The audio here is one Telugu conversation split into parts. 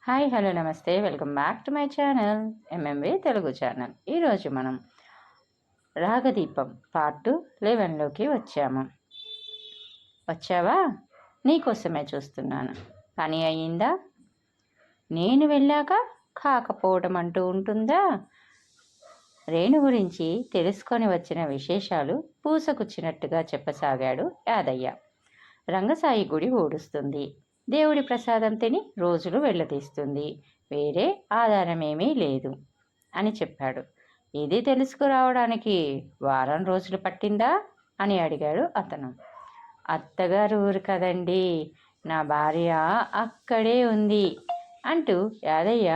హాయ్ హలో నమస్తే welcome back to my channel MMV Telugu channel. ఈరోజు మనం రాగదీపం పార్ట్ 11లోకి వచ్చావా? నీకోసమే చూస్తున్నాను. పని అయ్యిందా? నేను వెళ్ళాక కాకపోవడం అంటూ ఉంటుందా? రేణు గురించి తెలుసుకొని వచ్చిన విశేషాలు పూసకుచ్చినట్టుగా చెప్పసాగాడు యాదయ్య. రంగసాయి గుడి ఊడుస్తుంది. దేవుడి ప్రసాదం తిని రోజులు వెళ్ళదీస్తుంది. వేరే ఆధారమేమీ లేదు అని చెప్పాడు. ఇది తెలుసుకురావడానికి వారం రోజులు పట్టిందా అని అడిగాడు అతను. అత్తగారు ఊరు కదండి, నా భార్య అక్కడే ఉంది అంటూ యాదయ్య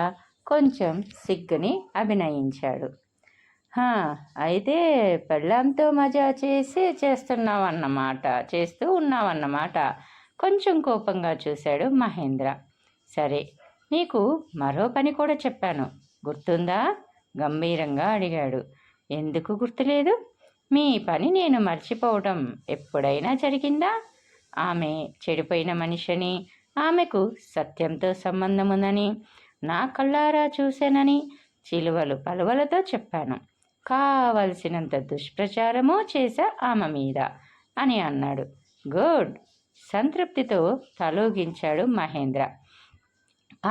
కొంచెం సిగ్గుని అభినయించాడు. అయితే పెళ్ళాంతో మజా చేస్తూ ఉన్నావన్నమాట కొంచెం కోపంగా చూశాడు మహేంద్ర. సరే, నీకు మరో పని కూడా చెప్పాను, గుర్తుందా? గంభీరంగా అడిగాడు. ఎందుకు గుర్తులేదు? మీ పని నేను మర్చిపోవడం ఎప్పుడైనా జరిగిందా? ఆమె చెడిపోయిన మనిషిని, ఆమెకు సత్యంతో సంబంధం ఉందని నా కళ్ళారా చూశానని చిలువలు పలువలతో చెప్పాను. కావలసినంత దుష్ప్రచారమూ చేశా ఆమె మీద అని అన్నాడు. గుడ్, సంతృప్తితో తలూగించాడు మహేంద్ర.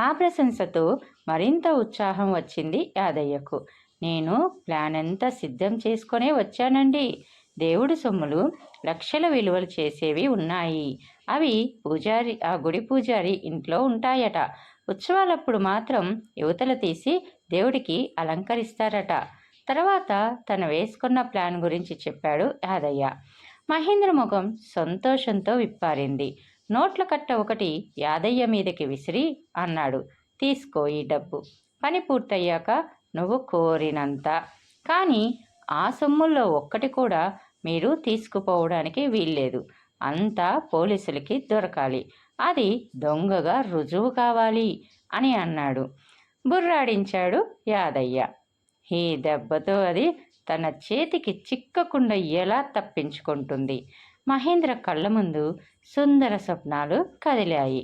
ఆ ప్రశంసతో మరింత ఉత్సాహం వచ్చింది యాదయ్యకు. నేను ప్లాన్ అంతా సిద్ధం చేసుకునే వచ్చానండి. దేవుడి సొమ్ములు లక్షల విలువలు చేసేవి ఉన్నాయి. అవి ఆ గుడి పూజారి ఇంట్లో ఉంటాయట. ఉత్సవాలప్పుడు మాత్రం యువతలు తీసి దేవుడికి అలంకరిస్తారట. తర్వాత తను వేసుకున్న ప్లాన్ గురించి చెప్పాడు యాదయ్య. మహేంద్ర ముఖం సంతోషంతో విప్పారింది. నోట్ల కట్ట ఒకటి యాదయ్య మీదకి విసిరి అన్నాడు. తీసుకో ఈ డబ్బు. పని పూర్తయ్యాక నువ్వు కోరినంత, కానీ ఆ సొమ్ముల్లో ఒక్కటి కూడా మీరు తీసుకుపోవడానికి వీల్లేదు. అంతా పోలీసులకి దొరకాలి. అది దొంగగా రుజువు కావాలి అని అన్నాడు. బుర్రాడించాడు యాదయ్య. ఈ దెబ్బతో అది తన చేతికి చిక్కకుండా ఎలా తప్పించుకుంటుంది? మహేంద్ర కళ్ళ ముందు సుందర స్వప్నాలు కదిలాయి.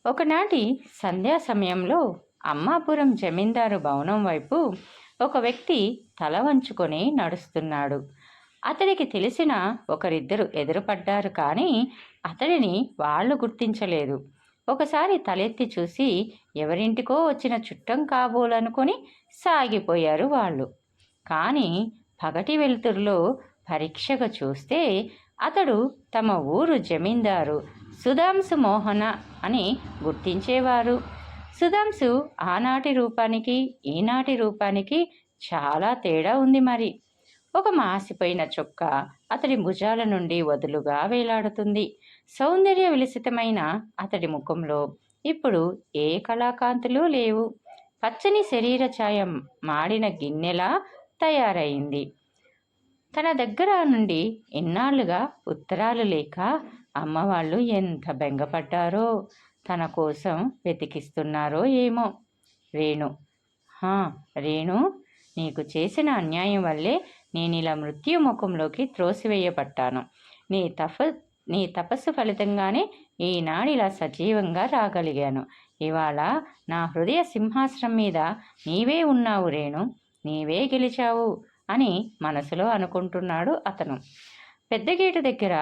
ఒకనాటి సంధ్యా సమయంలో అమ్మాపురం జమీందారు భవనం వైపు ఒక వ్యక్తి తల వంచుకొని నడుస్తున్నాడు. అతడికి తెలిసిన ఒకరిద్దరు ఎదురుపడ్డారు, కానీ అతడిని వాళ్ళు గుర్తించలేదు. ఒకసారి తలెత్తి చూసి ఎవరింటికో వచ్చిన చుట్టం కాబోలనుకొని సాగిపోయారు వాళ్ళు. కానీ పగటి వెలుతురులో పరీక్షగా చూస్తే అతడు తమ ఊరు జమీందారు సుధాంశు మోహన అని గుర్తించేవారు. సుధాంశు ఆనాటి రూపానికి ఈనాటి రూపానికి చాలా తేడా ఉంది. మరి ఒక మాసిపోయిన చొక్కా అతడి భుజాల నుండి వదులుగా వేలాడుతుంది. సౌందర్య విలసితమైన అతడి ముఖంలో ఇప్పుడు ఏ కళాకాంతులు లేవు. పచ్చని శరీర ఛాయం మాడిన గిన్నెలా తయారైంది. తన దగ్గర నుండి ఇన్నాళ్లుగా ఉత్తరాలు లేక అమ్మవాళ్ళు ఎంత బెంగపడ్డారో, తన కోసం వెతికిస్తున్నారో ఏమో. రేణు, రేణు, నీకు చేసిన అన్యాయం వల్లే నేనిలా మృత్యు ముఖంలోకి త్రోసివేయబట్టాను. నీ తపస్సు ఫలితంగానే ఈనాడిలా సజీవంగా రాగలిగాను. ఇవాళ నా హృదయ సింహాసనం మీద నీవే ఉన్నావు రేణు, నీవే గెలిచావు అని మనసులో అనుకుంటున్నాడు అతను. పెద్ద గేటు దగ్గర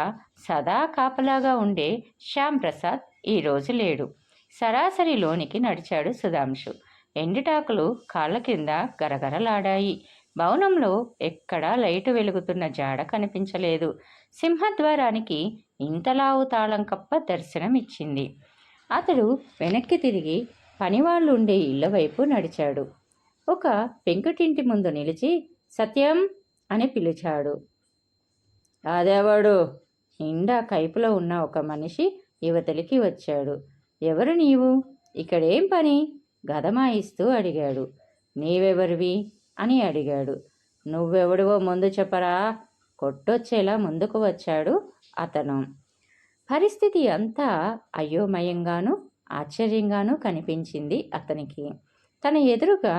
సదా కాపలాగా ఉండే శ్యాంప్రసాద్ ఈరోజు లేడు. సరాసరి లోనికి నడిచాడు సుధాంశు. ఎండిటాకులు కాళ్ళ కింద గరగరలాడాయి. భవనంలో ఎక్కడా లైటు వెలుగుతున్న జాడ కనిపించలేదు. సింహద్వారానికి ఇంతలావు తాళం కప్ప దర్శనమిచ్చింది. అతడు వెనక్కి తిరిగి పనివాళ్ళు ఉండే ఇళ్ల వైపు నడిచాడు. ఒక పెంకుటింటి ముందు నిలిచి సత్యం అని పిలిచాడు. అదెవడు? నిండా కైపులో ఉన్న ఒక మనిషి యువతలికి వచ్చాడు. ఎవరు నీవు? ఇక్కడేం పని? గదమాయిస్తూ అడిగాడు. నీవెవరివి అని అడిగాడు. నువ్వెవడివో ముందు చెప్పరా? కొట్టొచ్చేలా ముందుకు వచ్చాడు అతను. పరిస్థితి అంతా అయోమయంగానూ ఆశ్చర్యంగానూ కనిపించింది అతనికి. తన ఎదురుగా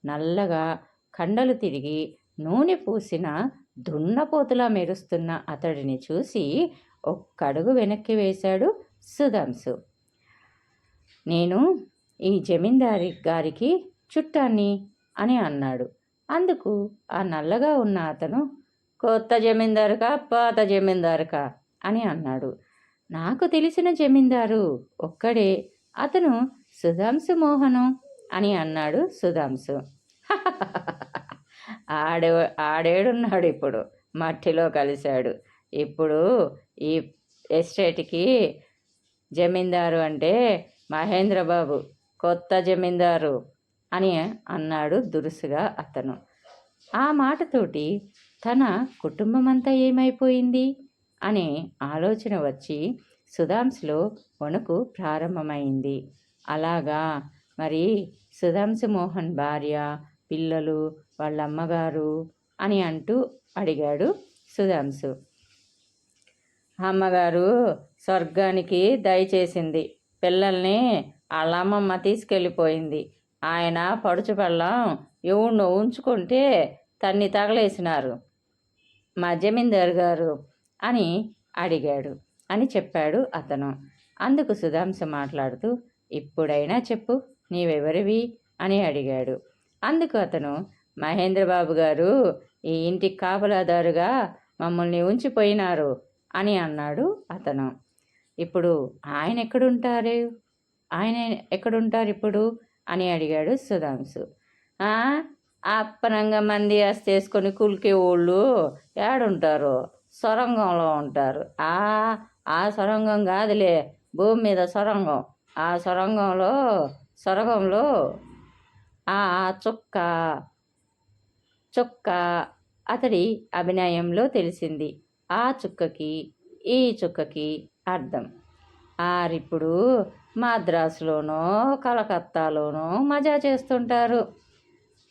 నల్లగా కండలు తిరిగి నూనె పూసిన దున్నపోతులా మెరుస్తున్న అతడిని చూసి ఒక్కడుగు వెనక్కి వేశాడు సుధాంశు. నేను ఈ జమీందారి గారికి చుట్టాన్ని అని అన్నాడు. అందుకు ఆ నల్లగా ఉన్న అతను, కొత్త జమీందారుకా పాత జమీందారుకా అని అన్నాడు. నాకు తెలిసిన జమీందారు ఒక్కడే, అతను సుధాంశు మోహనం అని అన్నాడు సుధాంశు. ఆడే ఆడేడున్నాడు ఇప్పుడు, మట్టిలో కలిశాడు. ఇప్పుడు ఈ ఎస్టేట్కి జమీందారు అంటే మహేంద్రబాబు, కొత్త జమీందారు అని అన్నాడు దురుసుగా అతను. ఆ మాటతోటి తన కుటుంబమంతా ఏమైపోయింది అనే ఆలోచన వచ్చి సుధాంశులో వణుకు ప్రారంభమైంది. అలాగా, మరి సుధాంశు మోహన్ భార్య, పిల్లలు, వాళ్ళ అమ్మగారు అని అంటూ అడిగాడు సుధాంశు. అమ్మగారు స్వర్గానికి దయచేసింది, పిల్లల్ని వాళ్ళ అమ్మమ్మ తీసుకెళ్ళిపోయింది. ఆయన పడుచు పెళ్ళం ఎవరినో ఉంచుకుంటే తన్ని తగలేసినారు మా జమీందారు గారు అని అడిగాడు అని చెప్పాడు అతను. అందుకు సుధాంశు మాట్లాడుతూ, ఇప్పుడైనా చెప్పు, నీవెవరివి అని అడిగాడు. అందుకు అతను, మహేంద్రబాబు గారు ఈ ఇంటికి కాపలాదారుగా మమ్మల్ని ఉంచిపోయినారు అని అన్నాడు అతను. ఇప్పుడు ఆయన ఎక్కడుంటారు ఇప్పుడు అని అడిగాడు సుధాంశు. అప్పనంగా మంది వేసుకొని కులికే వాళ్ళు ఏడుంటారు, సొరంగంలో ఉంటారు. ఆ సొరంగం కాదులే, భూమి మీద సొరంగం. ఆ సొరంగంలో ఆ చుక్క అతడి అభినయంలో తెలిసింది. ఆ చుక్కకి ఈ చుక్కకి అర్థం. ఆరిప్పుడు మద్రాసులోనో కలకత్తాలోనో మజా చేస్తుంటారు.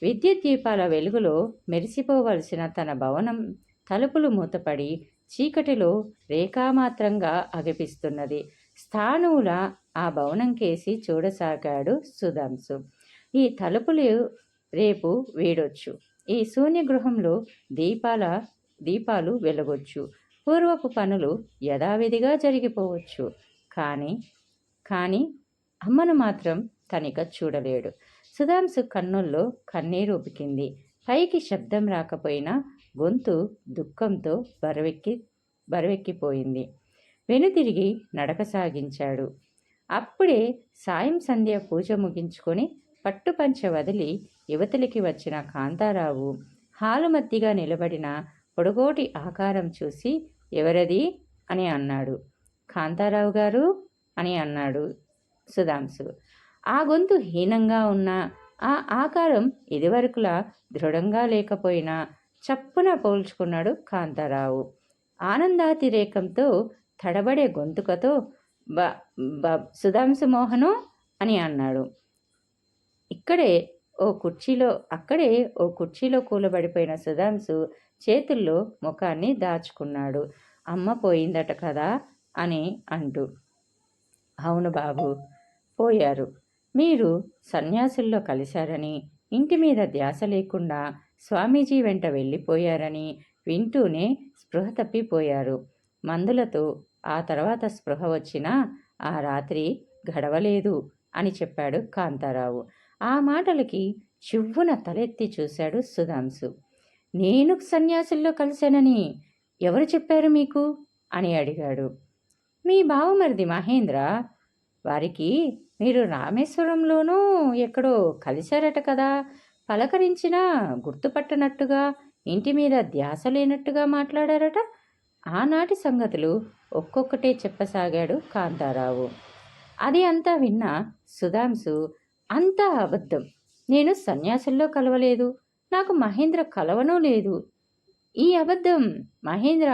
విద్యుత్ దీపాల వెలుగులో మెరిసిపోవలసిన తన భవనం తలుపులు మూతపడి చీకటిలో రేఖామాత్రంగా అగిపిస్తున్నది. స్థాణువుల ఆ భవనం కేసి చూడసాగాడు సుధాంశు. ఈ తలుపులు రేపు వీడొచ్చు, ఈ శూన్యగృహంలో దీపాలు వెలగొచ్చు, పూర్వపు పనులు యథావిధిగా జరిగిపోవచ్చు. కానీ అమ్మను మాత్రం తనిక చూడలేడు. సుధాంశు కన్నుల్లో కన్నీరు ఉబికింది. పైకి శబ్దం రాకపోయినా గొంతు దుఃఖంతో బరువెక్కిపోయింది. వెనుతిరిగి నడక సాగించాడు. అప్పుడే సాయం సంధ్య పూజ ముగించుకొని పట్టుపంచ వదిలి యువతలికి వచ్చిన కాంతారావు హాలుమద్దిగా నిలబడిన పొడగోటి ఆకారం చూసి, ఎవరది అని అన్నాడు. కాంతారావు గారు అని అన్నాడు సుధాంశు. ఆ గొంతు హీనంగా ఉన్న ఆ ఆకారం ఇదివరకులా దృఢంగా లేకపోయినా చప్పున పోల్చుకున్నాడు కాంతారావు. ఆనందాతిరేకంతో తడబడే గొంతుకతో సుధాంశు మోహను అని అన్నాడు. అక్కడే ఓ కుర్చీలో కూలబడిపోయిన సుధాంశు చేతుల్లో ముఖాన్ని దాచుకున్నాడు. అమ్మ పోయిందట కదా అని అంటూ. అవును బాబు, పోయారు. మీరు సన్యాసుల్లో కలిశారని, ఇంటి మీద ధ్యాస లేకుండా స్వామీజీ వెంట వెళ్ళిపోయారని వింటూనే స్పృహ తప్పిపోయారు. మందులతో ఆ తర్వాత స్పృహ వచ్చినా ఆ రాత్రి గడవలేదు అని చెప్పాడు కాంతారావు. ఆ మాటలకి చివ్వున తలెత్తి చూశాడు సుధాంశు. నేను సన్యాసుల్లో కలిశానని ఎవరు చెప్పారు మీకు అని అడిగాడు. మీ బావమరిది మహేంద్ర, వారికి మీరు రామేశ్వరంలోనూ ఎక్కడో కలిశారట కదా, పలకరించినా గుర్తుపట్టనట్టుగా, ఇంటి మీద ధ్యాస లేనట్టుగా మాట్లాడారట. ఆనాటి సంగతులు ఒక్కొక్కటే చెప్పసాగాడు కాంతారావు. అది అంతా విన్న సుధాంశు, అంతా అబద్ధం, నేను సన్యాసుల్లో కలవలేదు, నాకు మహేంద్ర కలవనూ లేదు, ఈ అబద్ధం మహేంద్ర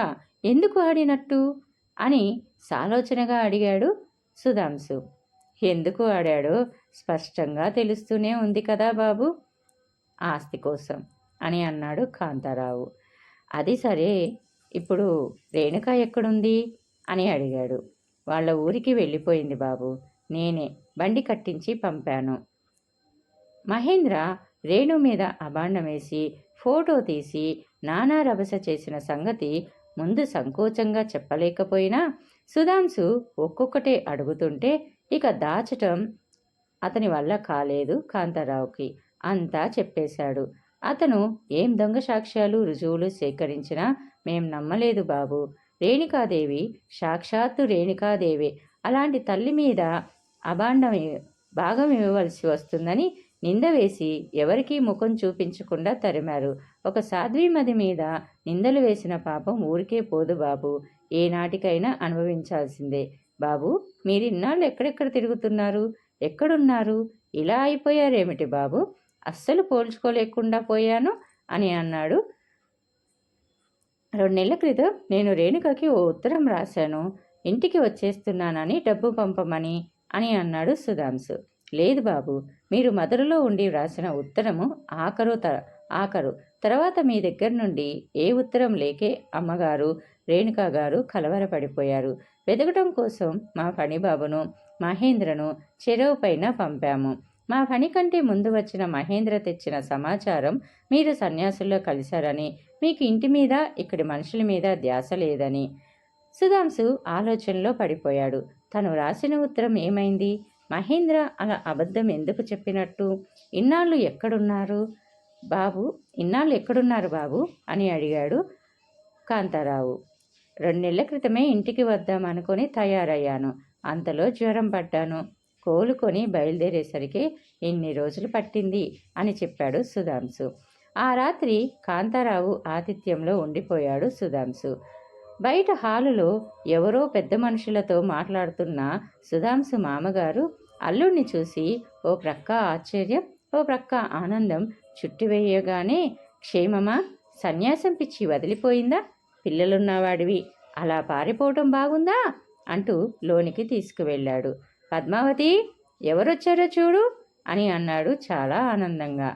ఎందుకు ఆడినట్టు అని సాలోచనగా అడిగాడు సుధాంశు. ఎందుకు ఆడాడో స్పష్టంగా తెలుస్తూనే ఉంది కదా బాబు, ఆస్తి కోసం అని అన్నాడు కాంతారావు. అది సరే, ఇప్పుడు రేణుక ఎక్కడుంది అని అడిగాడు. వాళ్ళ ఊరికి వెళ్ళిపోయింది బాబు, నేనే బండి కట్టించి పంపాను. మహేంద్ర రేణు మీద అబాండం వేసి ఫోటో తీసి నానా రభస చేసిన సంగతి ముందు సంకోచంగా చెప్పలేకపోయినా సుధాంశు ఒక్కొక్కటే అడుగుతుంటే ఇక దాచటం అతని వల్ల కాలేదు కాంతారావుకి. అంతా చెప్పేశాడు. అతను ఏం దొంగ సాక్ష్యాలు రుజువులు సేకరించినా మేం నమ్మలేదు బాబు. రేణుకాదేవి సాక్షాత్తు రేణుకాదేవే. అలాంటి తల్లి మీద అభాండం భాగం ఇవ్వవలసి వస్తుందని నింద వేసి ఎవరికీ ముఖం చూపించకుండా తరిమారు. ఒక సాధ్వీమది మీద నిందలు వేసిన పాపం ఊరికే పోదు బాబు. ఏనాటికైనా అనుభవించాల్సిందే. బాబు, మీరిన్నాళ్ళు ఎక్కడెక్కడ తిరుగుతున్నారు? ఎక్కడున్నారు? ఇలా అయిపోయారేమిటి బాబు? అస్సలు పోల్చుకోలేకుండా పోయాను అని అన్నాడు. 2 నెలల క్రితం నేను రేణుకకి ఓ ఉత్తరం రాశాను. ఇంటికి వచ్చేస్తున్నానని డబ్బు పంపమని అని అన్నాడు సుధాంశు. లేదు బాబు, మీరు మధురలో ఉండి వ్రాసిన ఉత్తరము ఆఖరు. తర్వాత మీ దగ్గర నుండి ఏ ఉత్తరం లేకే అమ్మగారు రేణుకా గారు కలవరపడిపోయారు. వెతకటం కోసం మా పనిబాబును మహేంద్రను చెరువు పైన పంపాము. మా పని కంటే ముందు వచ్చిన మహేంద్ర తెచ్చిన సమాచారం మీరు సన్యాసుల్లో కలిశారని, మీకు ఇంటి మీద ఇక్కడి మనుషుల మీద ధ్యాస లేదని. సుధాంశు ఆలోచనలో పడిపోయాడు. తను రాసిన ఉత్తరం ఏమైంది? మహేంద్ర అలా అబద్ధం ఎందుకు చెప్పినట్టు? ఇన్నాళ్ళు ఎక్కడున్నారు బాబు అని అడిగాడు కాంతారావు. 2 నెలల క్రితమే ఇంటికి వద్దామనుకొని తయారయ్యాను. అంతలో జ్వరం పడ్డాను. కోలుకొని బయలుదేరేసరికి ఎన్ని రోజులు పట్టింది అని చెప్పాడు సుధాంశు. ఆ రాత్రి కాంతారావు ఆతిథ్యంలో ఉండిపోయాడు సుధాంశు. బయట హాలులో ఎవరో పెద్ద మనుషులతో మాట్లాడుతున్న సుధాంశు మామగారు అల్లుడిని చూసి ఓ ప్రక్క ఆశ్చర్యం, ఓ ప్రక్క ఆనందం చుట్టివేయగానే, క్షేమమా? సన్యాసం పిచ్చి వదిలిపోయిందా? పిల్లలున్నవాడివి అలా పారిపోవటం బాగుందా అంటూ లోనికి తీసుకువెళ్ళాడు. పద్మావతి, ఎవరొచ్చారో చూడు అని అన్నాడు చాలా ఆనందంగా.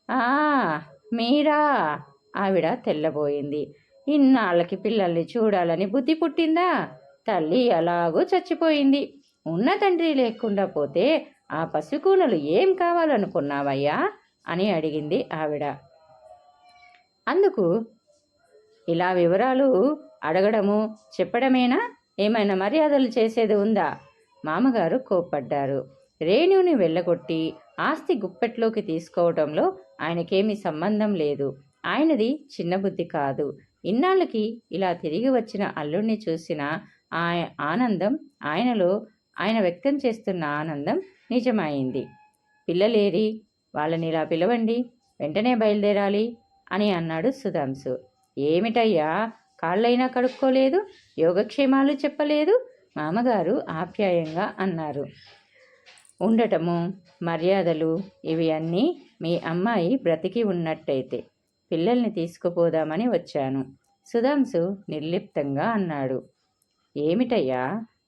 ఆ, మీరా? ఆవిడ తెల్లబోయింది. ఇన్నాళ్ళకి పిల్లల్ని చూడాలని బుద్ధి పుట్టిందా? తల్లి ఎలాగో చచ్చిపోయింది. ఉన్న తండ్రి లేకుండా పోతే ఆ పసికూనలు ఏం కావాలనుకున్నావయ్యా అని అడిగింది ఆవిడ. అందుకు ఇలా వివరాలు అడగడము చెప్పడమేనా? ఏమైనా మర్యాదలు చేసేది ఉందా? మామగారు కోప్పడ్డారు. రేణుని వెళ్ళగొట్టి ఆస్తి గుప్పెట్లోకి తీసుకోవడంలో ఆయనకేమీ సంబంధం లేదు. ఆయనది చిన్న బుద్ధి కాదు. ఇన్నాళ్ళకి ఇలా తిరిగి వచ్చిన అల్లుడిని చూసిన ఆనందం ఆయన వ్యక్తం చేస్తున్న ఆనందం నిజమైంది. పిల్లలేరి? వాళ్ళని ఇలా పిలవండి, వెంటనే బయలుదేరాలి అని అన్నాడు సుధాంశు. ఏమిటయ్యా, కాళ్ళైనా కడుక్కోలేదు, యోగక్షేమాలు చెప్పలేదు మామగారు ఆప్యాయంగా అన్నారు. ఉండటము, మర్యాదలు ఇవి అన్నీ మీ అమ్మాయి బ్రతికి ఉన్నట్టయితే పిల్లల్ని తీసుకుపోదామని వచ్చాను. సుధాంశు నిర్లిప్తంగా అన్నాడు. ఏమిటయ్యా,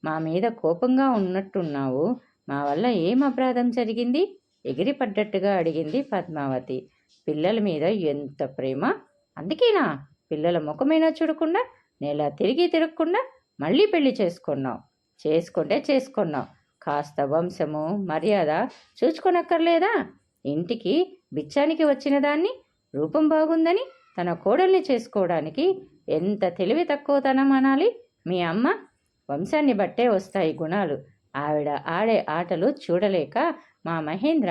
మా మీద కోపంగా ఉన్నట్టున్నావు? మా వల్ల ఏం అపరాధం జరిగింది? ఎగిరిపడ్డట్టుగా అడిగింది పద్మావతి. పిల్లల మీద ఎంత ప్రేమ! అందుకేనా పిల్లల ముఖమైనా చూడకుండా నేల తిరగకుండా మళ్ళీ పెళ్లి చేసుకున్నావు? చేసుకున్నావు. కాస్త వంశము మర్యాద చూచుకొనక్కర్లేదా? ఇంటికి బిచ్చానికి వచ్చిన దాన్ని రూపం బాగుందని తన కోడల్ని చేసుకోవడానికి ఎంత తెలివి తక్కువతనం అనాలి మీ అమ్మ? వంశాన్ని బట్టే వస్తాయి గుణాలు. ఆవిడ ఆడే ఆటలు చూడలేక మా మహేంద్ర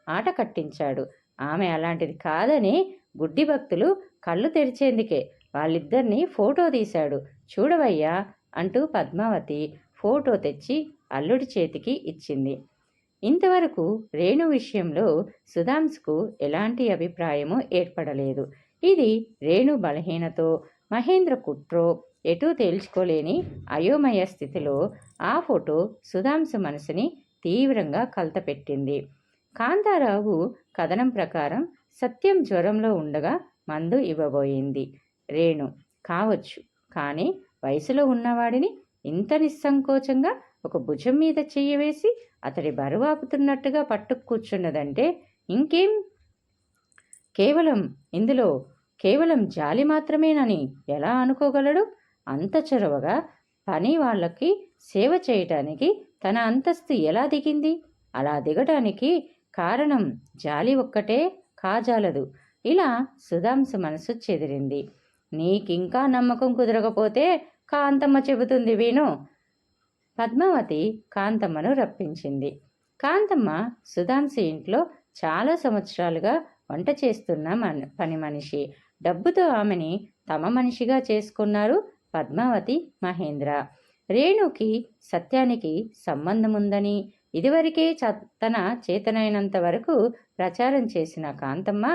ఆట కట్టించాడు. ఆమె అలాంటిది కాదని గుడ్డి భక్తులు కళ్ళు తెరిచేందుకే వాళ్ళిద్దరినీ ఫోటో తీశాడు. చూడవయ్యా అంటూ పద్మావతి ఫోటో తెచ్చి అల్లుడి చేతికి ఇచ్చింది. ఇంతవరకు రేణు విషయంలో సుధాంశుకు ఎలాంటి అభిప్రాయమూ ఏర్పడలేదు. ఇది రేణు బలహీనతో మహేంద్ర కుట్రో ఎటూ తేల్చుకోలేని అయోమయ స్థితిలో ఆ ఫోటో సుధాంశు మనసుని తీవ్రంగా కలతపెట్టింది. కాంతారావు కథనం ప్రకారం సత్యం జ్వరంలో ఉండగా మందు ఇవ్వబోయింది రేణు కావచ్చు. కానీ వయసులో ఉన్నవాడిని ఇంత నిస్సంకోచంగా ఒక భుజం మీద చెయ్యి వేసి అతడి బరువాపుతున్నట్టుగా పట్టుకు కూర్చున్నదంటే ఇంకేం? ఇందులో కేవలం జాలి మాత్రమేనని ఎలా అనుకోగలడు? అంత చొరవగా పని వాళ్ళకి సేవ చేయటానికి తన అంతస్తు ఎలా దిగింది? అలా దిగటానికి కారణం జాలి ఒక్కటే కాజాలదు. ఇలా సుధాంశు మనసు చెదిరింది. నీకింకా నమ్మకం కుదరకపోతే కాంతమ్మ చెబుతుంది విను. పద్మావతి కాంతమ్మను రప్పించింది. కాంతమ్మ సుధాంశు ఇంట్లో చాలా సంవత్సరాలుగా వంట చేస్తున్న పని మనిషి. డబ్బుతో ఆమెని తమ మనిషిగా చేసుకున్నారు పద్మావతి, మహేంద్ర. రేణుకి సత్యానికి సంబంధముందని ఇదివరకే తన చేతనైనంత వరకు ప్రచారం చేసిన కాంతమ్మ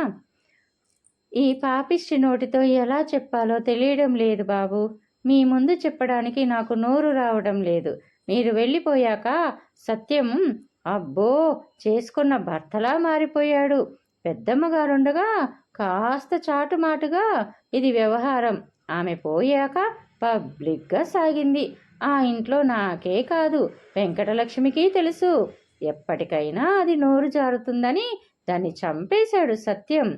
ఈ పాపిష్టి నోటితో ఎలా చెప్పాలో తెలియడం లేదు బాబు. మీ ముందు చెప్పడానికి నాకు నోరు రావడం లేదు. మీరు వెళ్ళిపోయాక సత్యం అబ్బో చేసుకున్న భర్తలా మారిపోయాడు. పెద్దమ్మగారుండగా కాస్త చాటుమాటుగా ఇది వ్యవహారం. ఆమె పోయాక పబ్లిక్గా సాగింది. ఆ ఇంట్లో నాకే కాదు వెంకటలక్ష్మికి తెలుసు. ఎప్పటికైనా అది నోరు జారుతుందని దాన్ని చంపేశాడు సత్యం.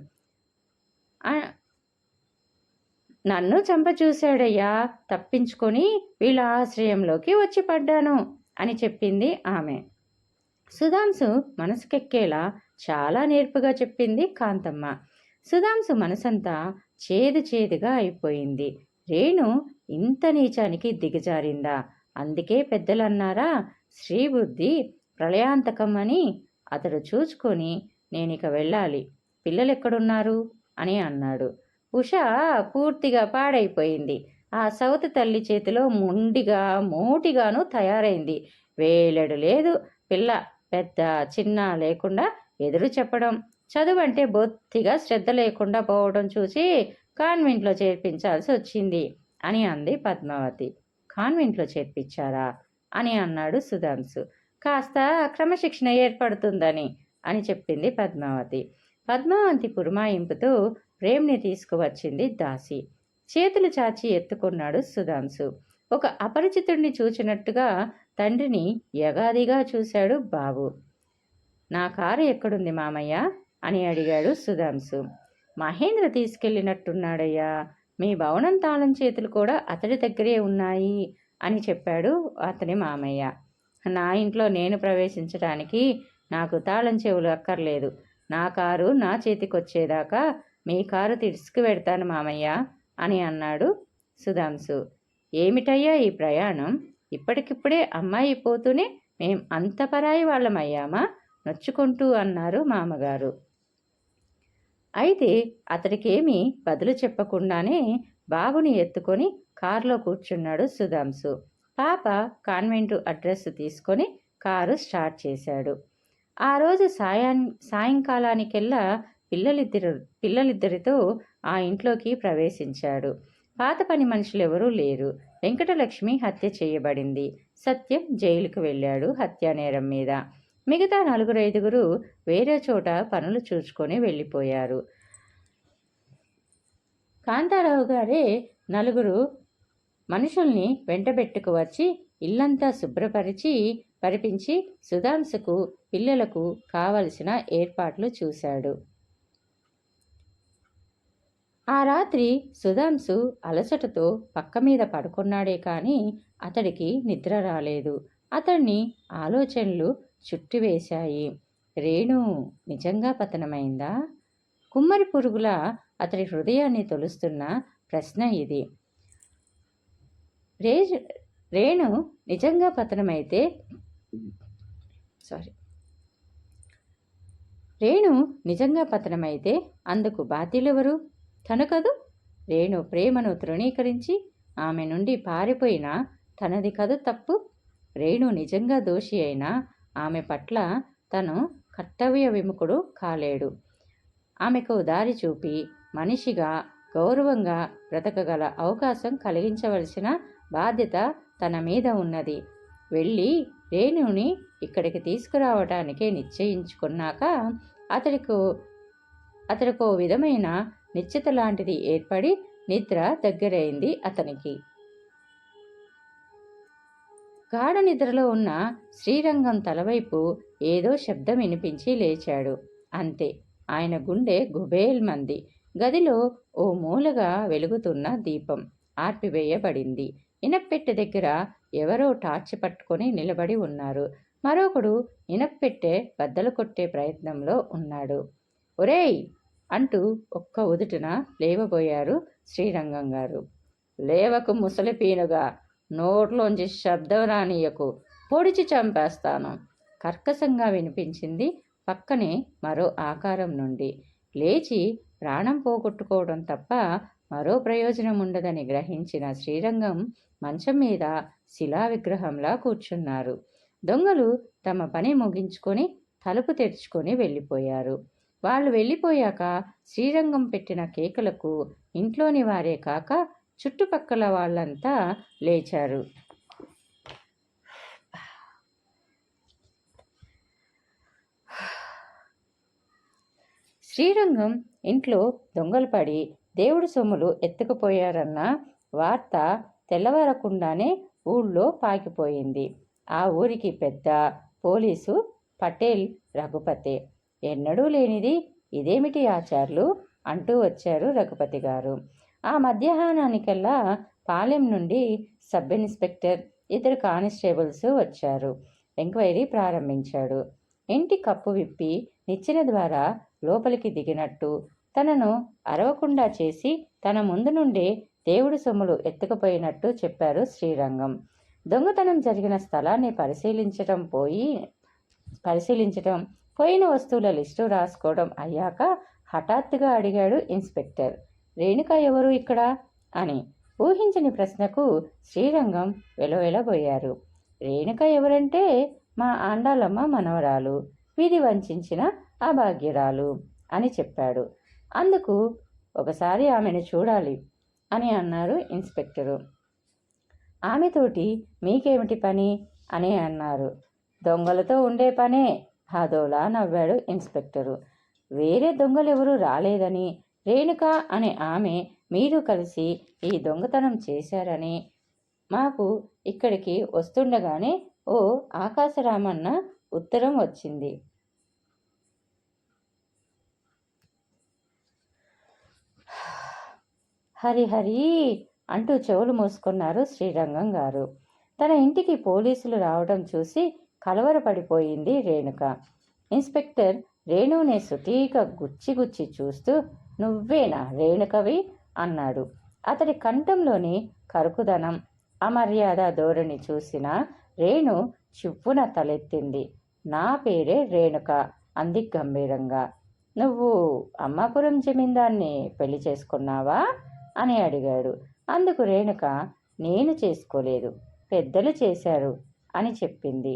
నన్ను చంపచూశాడయ్యా. తప్పించుకొని వీళ్ళ ఆశ్రయంలోకి వచ్చి పడ్డాను అని చెప్పింది ఆమె. సుధాంశు మనసుకెక్కేలా చాలా నేర్పుగా చెప్పింది కాంతమ్మ. సుధాంశు మనసంతా చేదుగా అయిపోయింది. రేణు ఇంత నీచానికి దిగజారిందా? అందుకే పెద్దలన్నారా శ్రీబుద్ధి ప్రళయాంతకం అని. అతడు చూచుకొని నేనిక వెళ్ళాలి, పిల్లలెక్కడున్నారు అని అన్నాడు. ఉష పూర్తిగా పాడైపోయింది. ఆ సవతి తల్లి చేతిలో మోటిగాను తయారైంది. వేలెడు లేదు పిల్ల. పెద్ద చిన్న లేకుండా ఎదురు చెప్పడం, చదువంటే బొత్తిగా శ్రద్ధ లేకుండా పోవడం చూసి కాన్వెంట్లో చేర్పించాల్సి వచ్చింది అని అంది పద్మావతి. కాన్వెంట్లో చేర్పించారా అని అన్నాడు సుధాంశు. కాస్త క్రమశిక్షణ ఏర్పడుతుందని అని చెప్పింది పద్మావతి. పద్మావతి పురమాయింపుతో ప్రేమ్ని తీసుకువచ్చింది దాసి. చేతులు చాచి ఎత్తుకున్నాడు సుధాంశు. ఒక అపరిచితుడిని చూచినట్టుగా తండ్రిని యగాదిగా చూశాడు బాబు. నా కారు ఎక్కడుంది మామయ్య అని అడిగాడు సుధాంశు. మహేంద్ర తీసుకెళ్ళినట్టున్నాడయ్యా. మీ భవనం తాళం చేతులు కూడా అతడి దగ్గరే ఉన్నాయి అని చెప్పాడు అతని మామయ్య. నా ఇంట్లో నేను ప్రవేశించడానికి నాకు తాళం చెవులు అక్కర్లేదు. నా కారు నా చేతికొచ్చేదాకా మీ కారు తీసుకువెడతాను మామయ్య అని అన్నాడు సుధాంశు. ఏమిటయ్యా ఈ ప్రయాణం? ఇప్పటికిప్పుడే అమ్మాయి పోతూనే మేం అంత పరాయి వాళ్ళమయ్యామా? నొచ్చుకుంటూ అన్నారు మామగారు. అయితే అతడికేమీ బదులు చెప్పకుండానే బాబుని ఎత్తుకొని కారులో కూర్చున్నాడు సుధాంశు. పాప కాన్వెంటు అడ్రస్ తీసుకొని కారు స్టార్ట్ చేశాడు. ఆ రోజు సాయంకాలానికెల్లా పిల్లలిద్దరితో ఆ ఇంట్లోకి ప్రవేశించాడు. పాత పని మనుషులెవరూ లేరు. వెంకటలక్ష్మి హత్య చేయబడింది. సత్యం జైలుకు వెళ్ళాడు హత్యానేరం మీద. మిగతా 4-5 వేరే చోట పనులు చూసుకొని వెళ్ళిపోయారు. కాంతారావు గారే 4 మనుషుల్ని వెంటబెట్టుకు వచ్చి ఇల్లంతా పరిపించి సుధాంశుకు పిల్లలకు కావలసిన ఏర్పాట్లు చూశాడు. ఆ రాత్రి సుధాంశు అలసటతో పక్క మీద పడుకున్నాడే కానీ అతడికి నిద్ర రాలేదు. అతన్ని ఆలోచనలు చుట్టివేశాయి. రేణు నిజంగా పతనమైందా? కుమ్మరి పురుగులా అతడి హృదయాన్ని తొలుస్తున్న ప్రశ్న ఇది. రేణు నిజంగా పతనమైతే అందుకు బాధ్యులెవరు? తను కదూ. రేణు ప్రేమను తృణీకరించి ఆమె నుండి పారిపోయిన తనది కదు తప్పు. రేణు నిజంగా దోషి అయినా ఆమె పట్ల తను కర్తవ్య విముఖుడు కాలేడు. ఆమెకు దారి చూపి మనిషిగా గౌరవంగా బ్రతకగల అవకాశం కలిగించవలసిన బాధ్యత తన మీద ఉన్నది. వెళ్ళి రేణుని ఇక్కడికి తీసుకురావటానికే నిశ్చయించుకున్నాక అతడికో విధమైన నిశ్చిత లాంటిది ఏర్పడి నిద్ర దగ్గరైంది అతనికి. గాఢ నిద్రలో ఉన్న శ్రీరంగం తలవైపు ఏదో శబ్దం వినిపించి లేచాడు. అంతే. ఆయన గుండె గుబేల్మంది. గదిలో ఓ మూలగా వెలుగుతున్న దీపం ఆర్పివేయబడింది. ఇనప్పెట్టె దగ్గర ఎవరో టార్చి పట్టుకొని నిలబడి ఉన్నారు. మరొకడు ఇనప్పెట్టె బద్దలు కొట్టే ప్రయత్నంలో ఉన్నాడు. ఒరేయ్ అంటూ ఒక్క ఉదుటున లేవబోయారు శ్రీరంగం గారు. లేవకు ముసలి పీనుగా, నోట్లోంచి శబ్దం రానియకు, పొడిచి చంపేస్తాను కర్కశంగా వినిపించింది పక్కనే మరో ఆకారం నుండి. లేచి ప్రాణం పోగొట్టుకోవడం తప్ప మరో ప్రయోజనం ఉండదని గ్రహించిన శ్రీరంగం మంచం మీద శిలా విగ్రహంలా కూర్చున్నారు. దొంగలు తమ పని ముగించుకొని తలుపు తెరుచుకొని వెళ్ళిపోయారు. వాళ్ళు వెళ్ళిపోయాక శ్రీరంగం పెట్టిన కేకలకు ఇంట్లోని వారే కాక చుట్టుపక్కల వాళ్ళంతా లేచారు. శ్రీరంగం ఇంట్లో దొంగలు పడి దేవుడి సొమ్ములు ఎత్తుకుపోయారన్న వార్త తెల్లవారకుండానే ఊళ్ళో పాకిపోయింది. ఆ ఊరికి పెద్ద పోలీసు పటేల్ రఘుపతే. ఎన్నడూ లేనిది ఇదేమిటి ఆచార్లు అంటూ వచ్చారు రఘుపతి గారు. ఆ మధ్యాహ్నానికల్లా పాలెం నుండి సబ్ ఇన్స్పెక్టర్, ఇద్దరు కానిస్టేబుల్స్ వచ్చారు. ఎంక్వైరీ ప్రారంభించాడు. ఇంటి కప్పు విప్పి నిచ్చెన ద్వారా లోపలికి దిగినట్టు తనను అరవకుండా చేసి తన ముందు నుండే దేవుడి సొమ్ములు ఎత్తుకుపోయినట్టు చెప్పారు శ్రీరంగం. దొంగతనం జరిగిన స్థలాన్ని పరిశీలించటం పోయిన వస్తువుల లిస్టు రాసుకోవడం అయ్యాక హఠాత్తుగా అడిగాడు ఇన్స్పెక్టర్, రేణుక ఎవరు ఇక్కడ అని. ఊహించని ప్రశ్నకు శ్రీరంగం వెలవెలబోయారు. రేణుక ఎవరంటే మా ఆండాలమ్మ మనవరాలు, విధి వంచిన అభాగ్యురాలు అని చెప్పాడు. అందుకు ఒకసారి ఆమెను చూడాలి అని అన్నారు ఇన్స్పెక్టరు. ఆమెతోటి మీకేమిటి పని అని అన్నారు. దొంగలతో ఉండే పనే అదోలా నవ్వాడు ఇన్స్పెక్టరు. వేరే దొంగలెవరూ రాలేదని, రేణుక అనే ఆమె మీరు కలిసి ఈ దొంగతనం చేశారని మాకు ఇక్కడికి వస్తుండగానే ఓ ఆకాశరామన్న ఉత్తరం వచ్చింది. హరిహరి అంటూ చెవులు మూసుకున్నారు శ్రీరంగం గారు. తన ఇంటికి పోలీసులు రావడం చూసి కలవరపడిపోయింది రేణుక. ఇన్స్పెక్టర్ రేణుని సుతీగా గుచ్చి చూస్తూ నువ్వేనా రేణుకవి అన్నాడు. అతడి కంఠంలోని కరుకుదనం, అమర్యాద ధోరణి చూసిన రేణు చివ్వున తలెత్తింది. నా పేరే రేణుక అంది గంభీరంగా. నువ్వు అమ్మాపురం జమీందార్ని పెళ్లి చేసుకున్నావా అని అడిగాడు. అందుకు రేణుక నేను చేసుకోలేదు, పెద్దలు చేశారు అని చెప్పింది.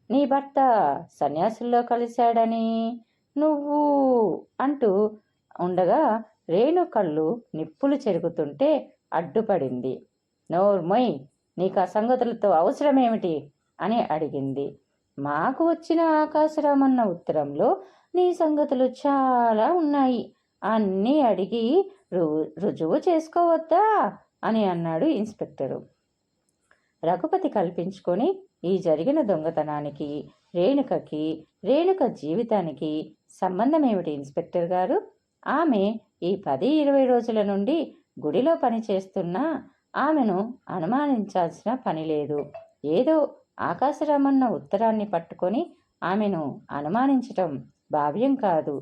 నీ భర్త సన్యాసుల్లో కలిశాడని నువ్వు అంటూ ఉండగా రేణు కళ్ళు నిప్పులు చెరుగుతుంటే అడ్డుపడింది. నోర్మొయ్, నీకు ఆ సంగతులతో అవసరమేమిటి అని అడిగింది. మాకు వచ్చిన ఆకాశరామన్న ఉత్తరంలో నీ సంగతులు చాలా ఉన్నాయి, అన్నీ అడిగి రుజువు చేసుకోవద్దా అని అన్నాడు ఇన్స్పెక్టరు. రఘుపతి కల్పించుకొని ఈ జరిగిన దొంగతనానికి రేణుక జీవితానికి సంబంధం ఏమిటి ఇన్స్పెక్టర్ గారు? ఆమె ఈ 10-20 రోజుల నుండి గుడిలో పనిచేస్తున్నా ఆమెను అనుమానించాల్సిన పని లేదు. ఏదో ఆకాశరామన్న ఉత్తరాన్ని పట్టుకొని ఆమెను అనుమానించటం భావ్యం కాదు.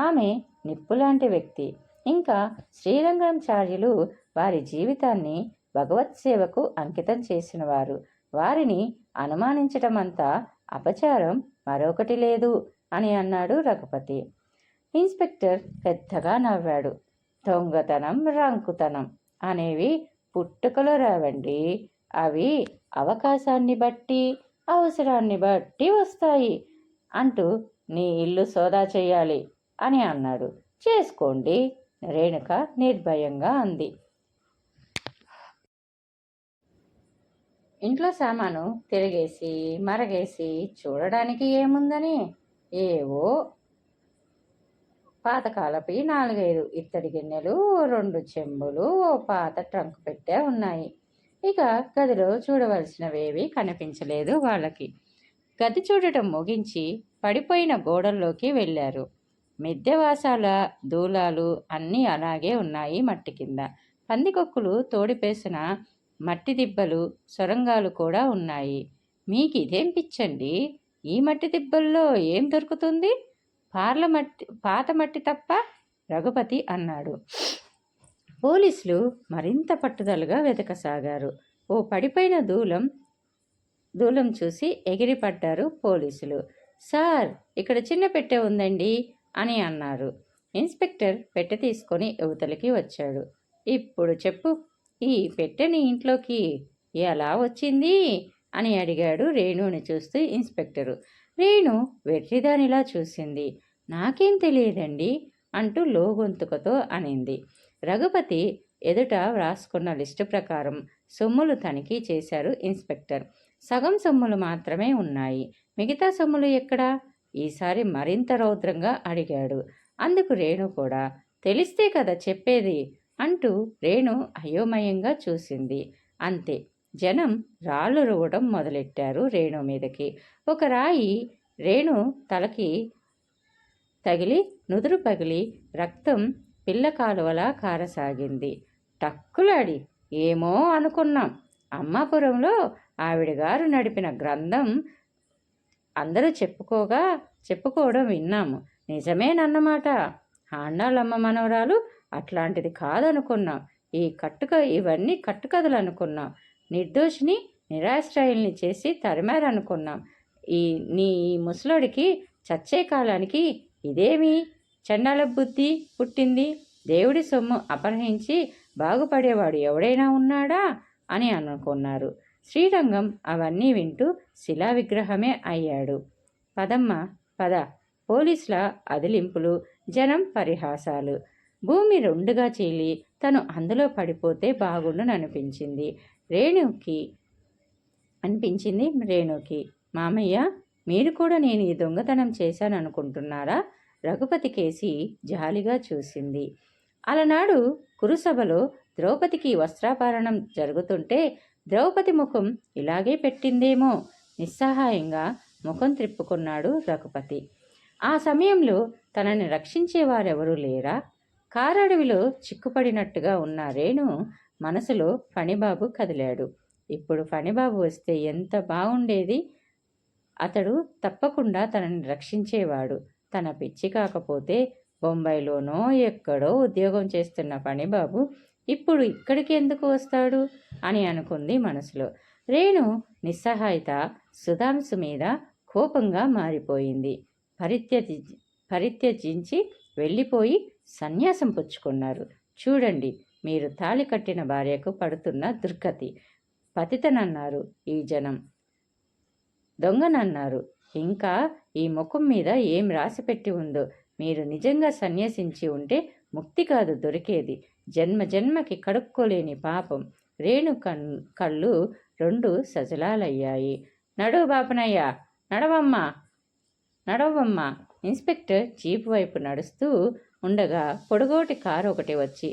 ఆమె నిప్పులాంటి వ్యక్తి. ఇంకా శ్రీరంగాచార్యులు వారి జీవితాన్ని భగవత్ సేవకు అంకితం చేసినవారు. వారిని అనుమానించటమంతా అపచారం మరొకటి లేదు అని అన్నాడు రఘుపతి. ఇన్స్పెక్టర్ పెద్దగా నవ్వాడు. దొంగతనం, రంకుతనం అనేవి పుట్టుకలో రావండి. అవి అవకాశాన్ని బట్టి, అవసరాన్ని బట్టి వస్తాయి అంటూ నీ ఇల్లు సోదా చేయాలి అని అన్నాడు. చేసుకోండి రేణుక నిర్భయంగా అంది. ఇంట్లో సామాను తిరిగేసి మరగేసి చూడడానికి ఏముందని ఏవో పాతకాలపి 4-5 ఇత్తడి గిన్నెలు, 2 చెంబులు, ఓ పాత ట్రంక్ పెట్టే ఉన్నాయి. ఇక గదిలో చూడవలసినవేవి కనిపించలేదు వాళ్ళకి. గది చూడటం ముగించి పడిపోయిన గోడల్లోకి వెళ్ళారు. మిద్దెవాసాల దూలాలు అన్నీ అలాగే ఉన్నాయి. మట్టి కింద పందికొక్కులు తోడిపేసిన మట్టి దిబ్బలు, సొరంగాలు కూడా ఉన్నాయి. మీకు ఇదేం పిచ్చండి? ఈ మట్టి దిబ్బల్లో ఏం దొరుకుతుంది? పాత మట్టి తప్ప రఘుపతి అన్నాడు. పోలీసులు మరింత పట్టుదలగా వెతకసాగారు. ఓ పడిపోయిన దూలం చూసి ఎగిరిపడ్డారు పోలీసులు. సార్, ఇక్కడ చిన్న పెట్టె ఉందండి అని అన్నారు. ఇన్స్పెక్టర్ పెట్టె తీసుకొని యువతలకి వచ్చాడు. ఇప్పుడు చెప్పు, ఈ పెట్టెని ఇంట్లోకి ఎలా వచ్చింది అని అడిగాడు రేణుని చూస్తూ ఇన్స్పెక్టరు. రేణు వెర్రిదానిలా చూసింది. నాకేం తెలియదండి అంటూ లోగొంతుకతో అనింది. రఘుపతి ఎదుట వ్రాసుకున్న లిస్టు ప్రకారం సొమ్ములు తనిఖీ చేశారు ఇన్స్పెక్టర్. సగం సొమ్ములు మాత్రమే ఉన్నాయి. మిగతా సొమ్ములు ఎక్కడా? ఈసారి మరింత రౌద్రంగా అడిగాడు. అందుకు రేణు కూడా తెలిస్తే కదా చెప్పేది అంటూ రేణు అయోమయంగా చూసింది. అంతే, జనం రాళ్ళు రువ్వడం మొదలెట్టారు రేణు మీదకి. ఒక రాయి రేణు తలకి తగిలి నుదురు పగిలి రక్తం పిల్ల కాలువలా కారసాగింది. టక్కులాడి ఏమో అనుకున్నాం. అమ్మాపురంలో ఆవిడగారు నడిపిన గ్రంథం అందరూ చెప్పుకోవడం విన్నాము. నిజమేనన్నమాట. ఆండాళ్ళమ్మ మనవరాలు అట్లాంటిది కాదనుకున్నాం. ఇవన్నీ కట్టుకథలు అనుకున్నాం. నిర్దోషిని నిరాశ్రయుల్ని చేసి తరిమారనుకున్నాం. ఈ ముసలోడికి చచ్చే కాలానికి ఇదేమి చండాల బుద్ధి పుట్టింది? దేవుడి సొమ్ము అపహరించి బాగుపడేవాడు ఎవడైనా ఉన్నాడా అని అనుకున్నారు. శ్రీరంగం అవన్నీ వింటూ శిలా విగ్రహమే అయ్యాడు. పదమ్మ పద. పోలీసుల అదిలింపులు, జనం పరిహాసాలు. భూమి రెండుగా చీలి తను అందులో పడిపోతే బాగుండుననిపించింది రేణుకి. మామయ్య, మీరు కూడా నేను ఈ దొంగతనం చేశాననుకుంటున్నారా? రఘుపతి కేసి జాలిగా చూసింది. అలనాడు కురుసభలో ద్రౌపదికి వస్త్రాపహరణం జరుగుతుంటే ద్రౌపది ముఖం ఇలాగే పెట్టిందేమో. నిస్సహాయంగా ముఖం త్రిప్పుకున్నాడు రఘుపతి. ఆ సమయంలో తనని రక్షించేవారెవరూ లేరా? కారడవిలో చిక్కుపడినట్టుగా ఉన్న రేణు మనసులో ఫణిబాబు కదిలాడు. ఇప్పుడు ఫణిబాబు వస్తే ఎంత బాగుండేది. అతడు తప్పకుండా తనని రక్షించేవాడు. తన పిచ్చి కాకపోతే బొంబాయిలోనో ఎక్కడో ఉద్యోగం చేస్తున్న ఫణిబాబు ఇప్పుడు ఇక్కడికి ఎందుకు వస్తాడు అని అనుకుంది మనసులో. రేణు నిస్సహాయత సుధాంశు మీద కోపంగా మారిపోయింది. పరిత్యజించి వెళ్ళిపోయి సన్యాసం పుచ్చుకున్నారు. చూడండి, మీరు తాళి కట్టిన భార్యకు పడుతున్న దుర్గతి. పతితనన్నారు ఈ జనం, దొంగనన్నారు. ఇంకా ఈ ముఖం మీద ఏం రాసిపెట్టి ఉందో. మీరు నిజంగా సన్యాసించి ఉంటే ముక్తి కాదు దొరికేది, జన్మ జన్మకి కడుక్కోలేని పాపం. రేణు కళ్ళు రెండు సజలాలయ్యాయి. నడువు బాపనయ్యా, నడవమ్మా. ఇన్స్పెక్టర్ జీపు వైపు నడుస్తూ ఉండగా పొడుగోటి కారు ఒకటి వచ్చి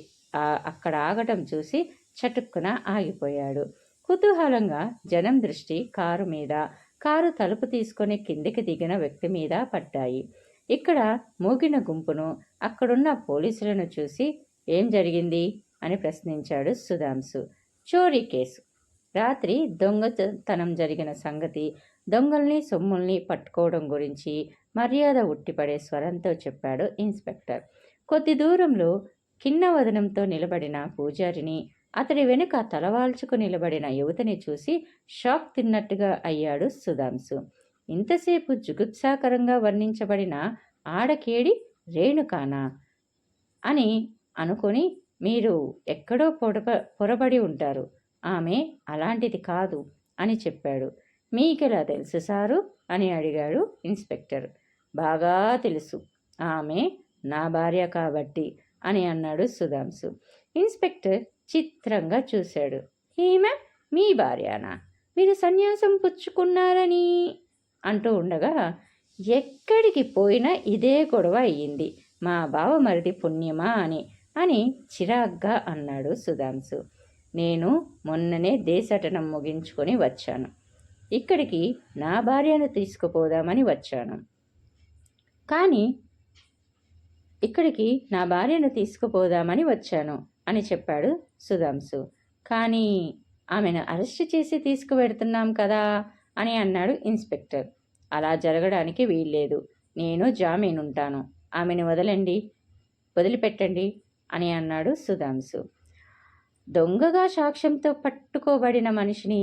అక్కడ ఆగటం చూసి చటుక్కున ఆగిపోయాడు. కుతూహలంగా జనం దృష్టి కారు మీద, కారు తలుపు తీసుకొని కిందికి దిగిన వ్యక్తి మీద పడ్డాయి. ఇక్కడ మూగిన గుంపును, అక్కడున్న పోలీసులను చూసి ఏం జరిగింది అని ప్రశ్నించాడు సుధాంశు. చోరీ కేసు. రాత్రి దొంగతనం జరిగిన సంగతి, దొంగల్ని సొమ్ముల్ని పట్టుకోవడం గురించి మర్యాద ఉట్టిపడే స్వరంతో చెప్పాడు ఇన్స్పెక్టర్. కొద్ది దూరంలో కిన్న వదనంతో నిలబడిన పూజారిని, అతడి వెనుక తలవాల్చుకు నిలబడిన యువతిని చూసి షాక్ తిన్నట్టుగా అయ్యాడు సుధాంశు. ఇంతసేపు జుగుప్సాకరంగా వర్ణించబడిన ఆడకేడి రేణుకానా అని అనుకొని మీరు ఎక్కడో పొరబడి ఉంటారు. ఆమె అలాంటిది కాదు అని చెప్పాడు. మీకెలా తెలుసు సారు అని అడిగాడు ఇన్స్పెక్టర్. బాగా తెలుసు, ఆమె నా భార్య కాబట్టి అని అన్నాడు సుధాంశు. ఇన్స్పెక్టర్ చిత్రంగా చూశాడు. ఈమె మీ భార్యనా? మీరు సన్యాసం పుచ్చుకున్నారని అంటూ ఉండగా ఎక్కడికి పోయినా ఇదే గొడవ అయ్యింది. మా బావమరిది పుణ్యమా అని చిరాగ్గా అన్నాడు సుధాంశు. నేను మొన్ననే దేశటనం ముగించుకొని వచ్చాను. ఇక్కడికి నా భార్యను తీసుకుపోదామని వచ్చాను. అని చెప్పాడు సుధాంశు. కానీ ఆమెను అరెస్ట్ చేసి తీసుకువెడుతున్నాం కదా అని అన్నాడు ఇన్స్పెక్టర్. అలా జరగడానికి వీల్లేదు. నేను జామీనుంటాను. ఆమెను వదిలిపెట్టండి అని అన్నాడు సుధాంశు. దొంగగా సాక్ష్యంతో పట్టుకోబడిన మనిషిని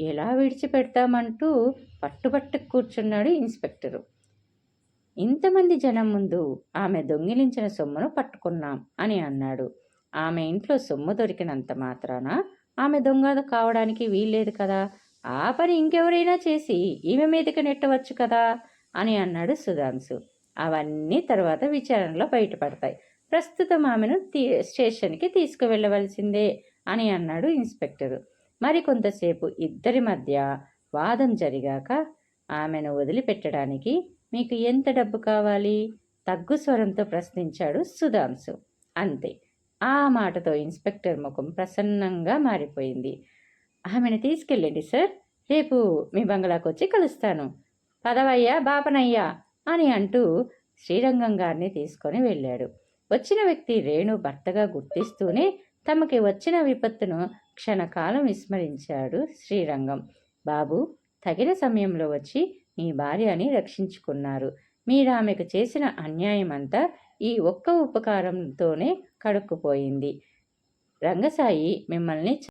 ఎలా విడిచిపెడతామంటూ పట్టుబట్టు కూర్చున్నాడు ఇన్స్పెక్టరు. ఇంతమంది జనం ముందు ఆమె దొంగిలించిన సొమ్మును పట్టుకున్నాం అని అన్నాడు. ఆమె ఇంట్లో సొమ్ము దొరికినంత మాత్రాన ఆమె దొంగ కావడానికి వీల్లేదు కదా. ఆ పని ఇంకెవరైనా చేసి ఈమె మీదకి నెట్టవచ్చు కదా అని అన్నాడు సుధాంశు. అవన్నీ తర్వాత విచారణలో బయటపడతాయి. ప్రస్తుతం ఆమెను స్టేషన్కి తీసుకువెళ్ళవలసిందే అని అన్నాడు ఇన్స్పెక్టరు. మరికొంతసేపు ఇద్దరి మధ్య వాదం జరిగాక ఆమెను వదిలిపెట్టడానికి మీకు ఎంత డబ్బు కావాలి? తగ్గు స్వరంతో ప్రశ్నించాడు సుధాంశు. అంతే. ఆ మాటతో ఇన్స్పెక్టర్ ముఖం ప్రసన్నంగా మారిపోయింది. ఆమెను తీసుకెళ్ళండి సార్, రేపు మీ బంగ్లాకు వచ్చి కలుస్తాను. పదవయ్యా బాపనయ్యా అని అంటూ శ్రీరంగం గారిని తీసుకొని వెళ్ళాడు. వచ్చిన వ్యక్తి రేణు భర్తగా గుర్తిస్తూనే తమకి వచ్చిన విపత్తును క్షణకాలం విస్మరించాడు శ్రీరంగం. బాబు, తగిన సమయంలో వచ్చి మీ భార్యని రక్షించుకున్నారు. మీరు ఆమెకు చేసిన అన్యాయం అంతా ఈ ఒక్క ఉపకారంతోనే కడుక్కుపోయింది. రంగసాయి మిమ్మల్ని